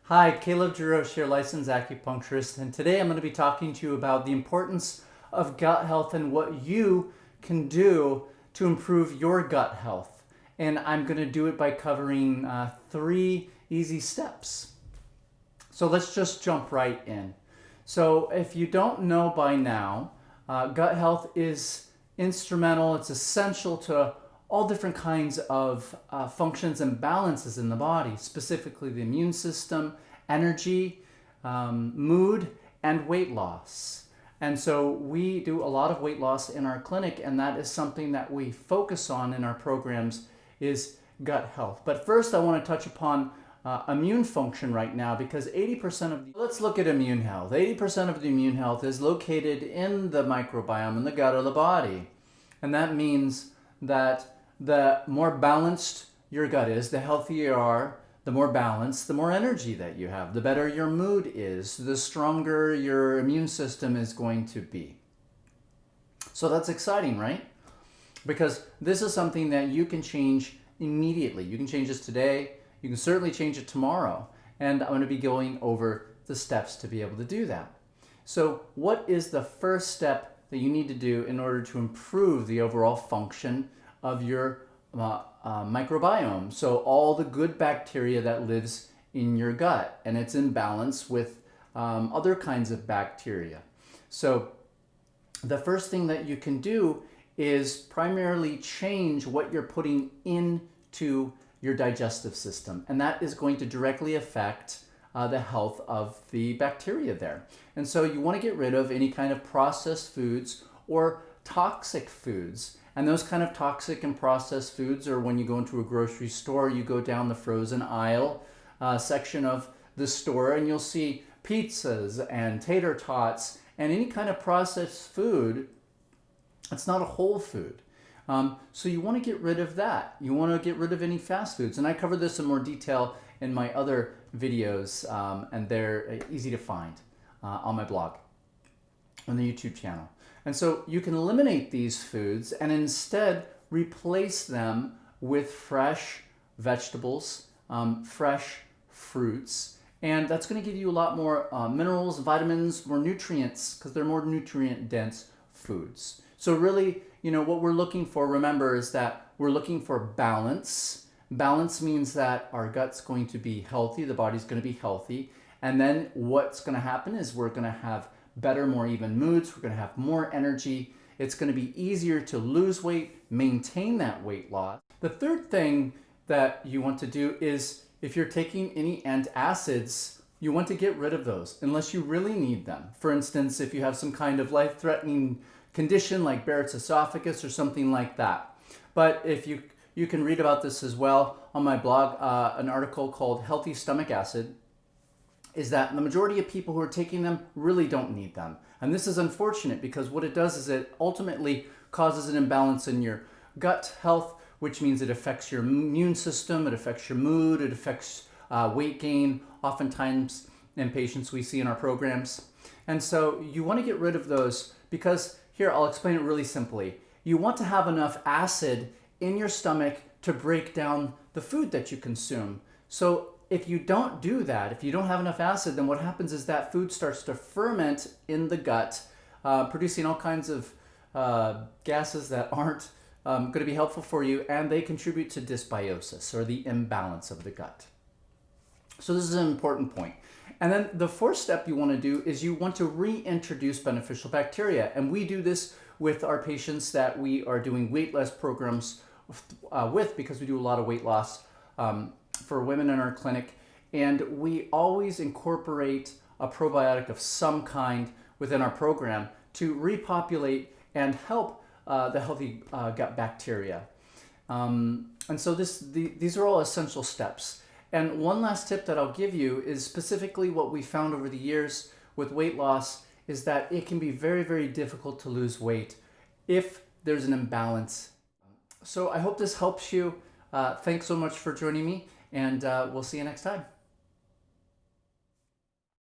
Hi, Caleb Jarosh here, licensed acupuncturist, and today I'm going to be talking to you about the importance of gut health and what you can do to improve your gut health. And I'm going to do it by covering 3 easy steps. So let's just jump right in. So if you don't know by now, gut health is instrumental, it's essential to all different kinds of functions and balances in the body, specifically the immune system, energy, mood, and weight loss. And so we do a lot of weight loss in our clinic, and that is something that we focus on in our programs is gut health. But first I want to touch upon immune function right now, because 80% of let's look at immune health. 80% of the immune health is located in the microbiome, in the gut of the body. And that means that the more balanced your gut is, the healthier you are, the more balanced, the more energy that you have, the better your mood is, the stronger your immune system is going to be. So that's exciting, right? Because this is something that you can change immediately. You can change this today. You can certainly change it tomorrow. And I'm going to be going over the steps to be able to do that. So what is the first step that you need to do in order to improve the overall function of your microbiome? So all the good bacteria that lives in your gut, and it's in balance with other kinds of bacteria. So the first thing that you can do is primarily change what you're putting into your digestive system, and that is going to directly affect the health of the bacteria there. And so you want to get rid of any kind of processed foods or toxic foods. And those kind of toxic and processed foods are when you go into a grocery store, you go down the frozen aisle section of the store, and you'll see pizzas and tater tots and any kind of processed food. It's not a whole food. So you want to get rid of that. You want to get rid of any fast foods. And I cover this in more detail in my other videos, and they're easy to find on my blog, on the YouTube channel. And so you can eliminate these foods and instead replace them with fresh vegetables, fresh fruits, and that's going to give you a lot more minerals, vitamins, more nutrients, because they're more nutrient dense foods. So really, what we're looking for, remember, is that we're looking for balance. Balance means that our gut's going to be healthy, the body's going to be healthy, and then what's going to happen is we're going to have better, more even moods, we're going to have more energy, it's going to be easier to lose weight, maintain that weight loss. The third thing that you want to do is, if you're taking any antacids, you want to get rid of those unless you really need them. For instance, if you have some kind of life-threatening condition like Barrett's esophagus or something like that. But if you can read about this as well on my blog, an article called Healthy Stomach Acid, is that the majority of people who are taking them really don't need them. And this is unfortunate, because what it does is it ultimately causes an imbalance in your gut health, which means it affects your immune system, it affects your mood, it affects weight gain, oftentimes in patients we see in our programs. And so you want to get rid of those, because here, I'll explain it really simply. You want to have enough acid in your stomach to break down the food that you consume. So if you don't do that, if you don't have enough acid, then what happens is that food starts to ferment in the gut, producing all kinds of gases that aren't going to be helpful for you, and they contribute to dysbiosis, or the imbalance of the gut. So this is an important point. And then the fourth step you want to do is you want to reintroduce beneficial bacteria. And we do this with our patients that we are doing weight loss programs with, because we do a lot of weight loss for women in our clinic. And we always incorporate a probiotic of some kind within our program to repopulate and help the healthy gut bacteria. And so these are all essential steps. And one last tip that I'll give you is specifically what we found over the years with weight loss is that it can be very, very difficult to lose weight if there's an imbalance. So I hope this helps you. Thanks so much for joining me, and we'll see you next time.